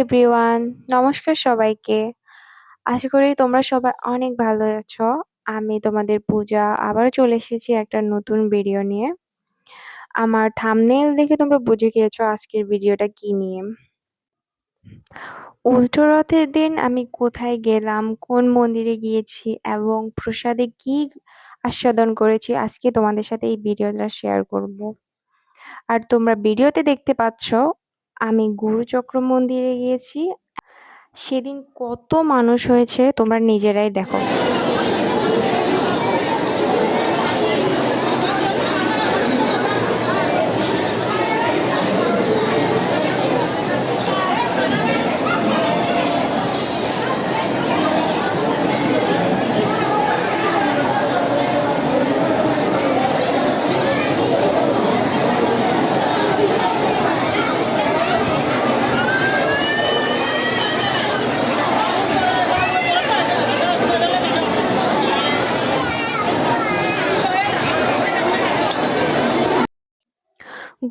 Everyone, নমস্কার সবাইকে। আশা করি তোমরা সবাই অনেক ভালো আছো। আমি তোমাদের পূজা আবারও চলে এসেছি একটা নতুন ভিডিও নিয়ে। আমার থাম্বনেইল দেখে তোমরা বুঝে গিয়েছো আজকের ভিডিওটা কি নিয়ে। উল্টো রথের দিন আমি কোথায় গেলাম, কোন মন্দিরে গিয়েছি এবং প্রসাদে কি আস্বাদন করেছি আজকে তোমাদের সাথে এই ভিডিওটা শেয়ার করব। আর তোমরা ভিডিওতে দেখতে পাচ্ছ আমি গুরুচক্র মন্দিরে গিয়েছি। সেদিন কত মানুষ হয়েছে তোমরা নিজেরাই দেখো।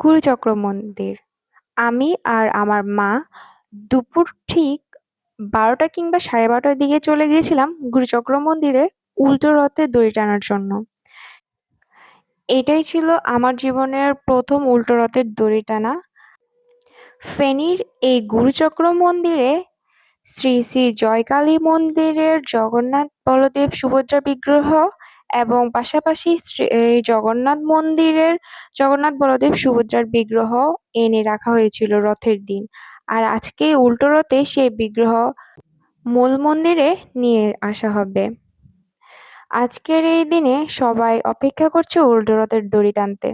গুরুচক্র মন্দির। আমি আর আমার মা দুপুর ঠিক ১২টা কিংবা ১২:৩০টার দিকে চলে গিয়েছিলাম গুরুচক্র মন্দিরে উল্টো রথে দড়ি টানার জন্য। এটাই ছিল আমার জীবনের প্রথম উল্টো রথের দড়ি টানা। ফেনীর এই গুরুচক্র মন্দিরে শ্রী শ্রী জয়কালী মন্দিরের জগন্নাথ বলদেব সুভদ্রা বিগ্রহ এবং পাশাপাশি এই জগন্নাথ মন্দিরের জগন্নাথ বলদেব সুভদ্রার বিগ্রহ এনে রাখা হয়েছিল রথের দিন। আর আজকে উল্টো রথে সেই বিগ্রহ মূল মন্দিরে নিয়ে আসা হবে। আজকের এই দিনে সবাই অপেক্ষা করছে উল্টো রথের দড়ি টানতে।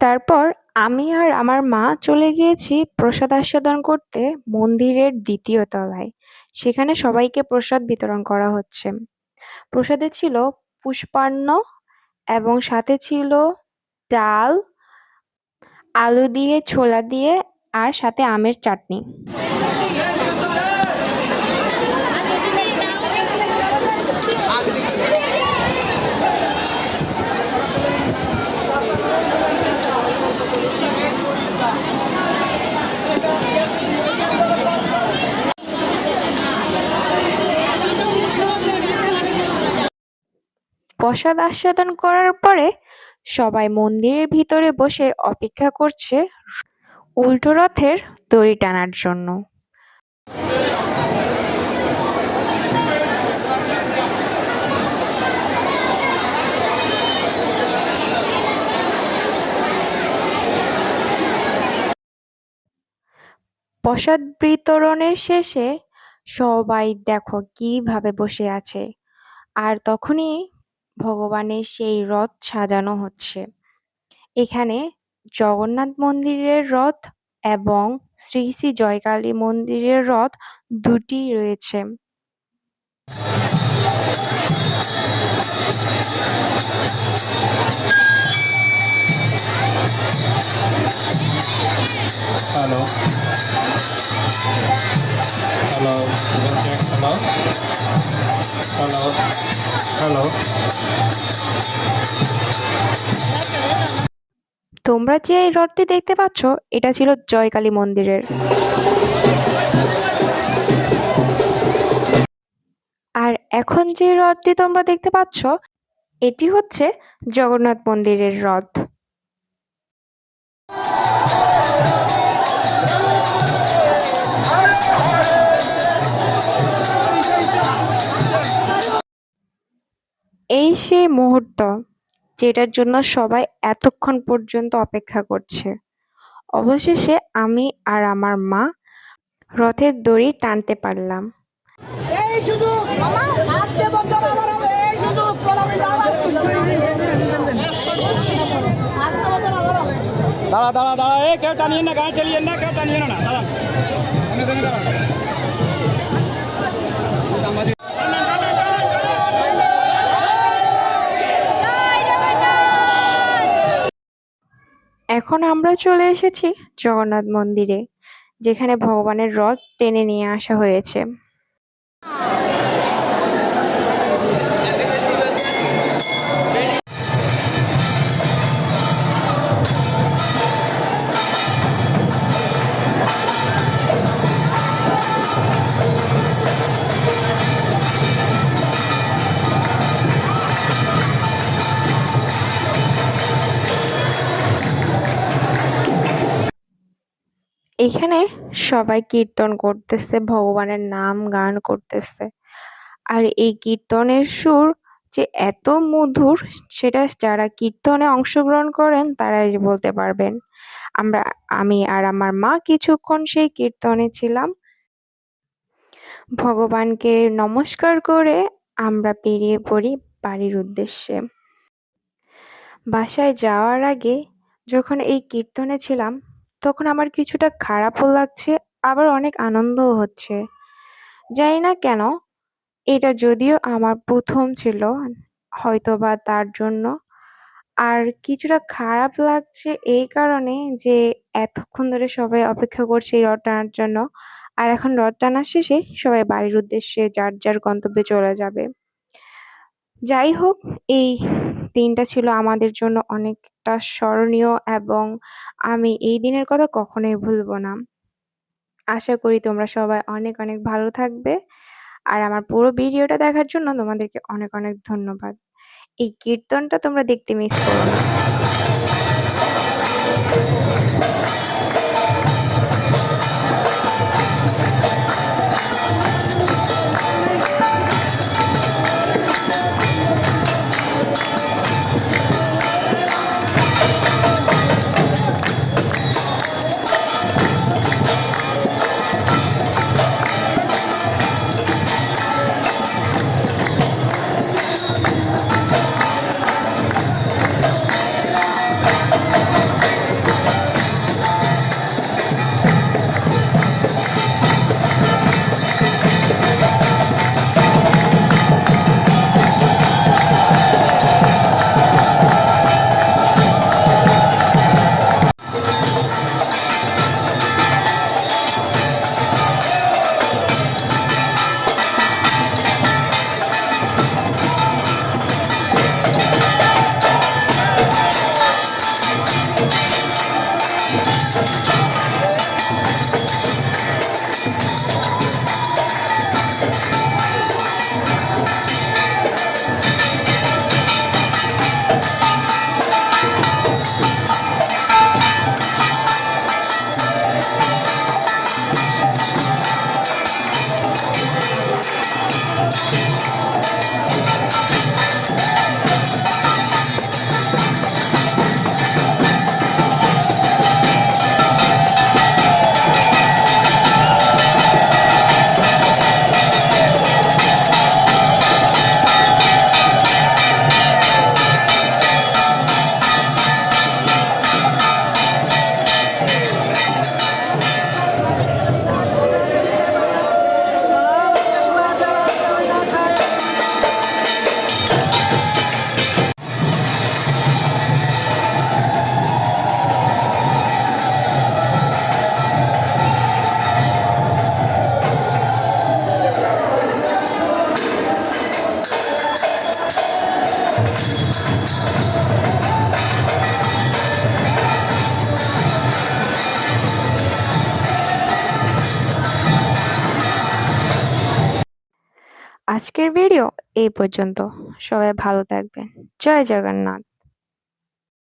তারপর আমি আর আমার মা চলে গিয়েছি প্রসাদ আস্বাদন করতে মন্দিরের ২য় তলায়। সেখানে সবাইকে প্রসাদ বিতরণ করা হচ্ছে। প্রসাদে ছিল পুষ্পান্ন এবং সাথে ছিল ডাল, আলু দিয়ে, ছোলা দিয়ে আর সাথে আমের চাটনি। প্রসাদ আস্বাদন করার পরে সবাই মন্দিরের ভিতরে বসে অপেক্ষা করছে উল্টো রথের দড়ি টানার জন্য। প্রসাদ বিতরণের শেষে সবাই দেখো কিভাবে বসে আছে। আর তখনই ভগবানের সেই রথ সাজানো হচ্ছে। এখানে জগন্নাথ মন্দিরের রথ এবং শ্রী শ্রী জয়কালী মন্দিরের রথ দুটিই রয়েছে। Hello. Hello. You can check. Hello. Hello. Hello. তোমরা যে এই রথটি দেখতে পাচ্ছ এটা ছিল জয়কালী মন্দিরের। আর এখন যে রথটি তোমরা দেখতে পাচ্ছ এটি হচ্ছে জগন্নাথ মন্দিরের রথ। এই সেই মুহূর্ত যেটার জন্য সবাই এতক্ষণ পর্যন্ত অপেক্ষা করছে। অবশেষে আমি আর আমার মা রথের দড়ি টানতে পারলাম। এই শুধু আজকে বছর আমার হবে এই শুধু প্রণামী দাঁড়া দাঁড়া দাঁড়া এ কেউ টানিয়ে না গাড়ি চালিয়ে না কেউ টানিয়ে না দাঁড়া এখন আমরা চলে এসেছি জগন্নাথ মন্দিরে, যেখানে ভগবানের রথ টেনে নিয়ে আসা হয়েছে। এখানে সবাই কীর্তন করতেছে, ভগবানের নাম গান করতেছে। আর এই কীর্তনের সুর যে এত মধুর, সেটা যারা কীর্তনে অংশগ্রহণ করেন তারাই বলতে পারবেন। আমি আর আমার মা কিছুক্ষণ সেই কীর্তনে ছিলাম। ভগবানকে নমস্কার করে আমরা বেরিয়ে পড়ি বাড়ির উদ্দেশ্যে। বাসায় যাওয়ার আগে যখন এই কীর্তনে ছিলাম, তখন আমার কিছুটা খারাপও লাগছে, আবার অনেক আনন্দও হচ্ছে। জানি না কেন, এটা যদিও আমার প্রথম ছিল, হয়তোবা তার জন্য। আর কিছুটা খারাপ লাগছে এই কারণে যে এতক্ষণ ধরে সবাই অপেক্ষা করছে এই রথ টানার জন্য। আর এখন রথ টানা শেষে সবাই বাড়ির উদ্দেশ্যে যার যার গন্তব্যে চলে যাবে। যাই হোক, এই দিনটা ছিল আমাদের জন্য অনেকটা স্মরণীয় এবং আমি এই দিনের কথা কখনোই ভুলব না। আশা করি তোমরা সবাই অনেক অনেক ভালো থাকবে। আর আমার পুরো ভিডিওটা দেখার জন্য তোমাদেরকে অনেক অনেক ধন্যবাদ। এই কীর্তনটা তোমরা দেখতে মিস করো না। আজকের ভিডিও এই পর্যন্ত। সবাই ভালো থাকবেন। জয় জগন্নাথ।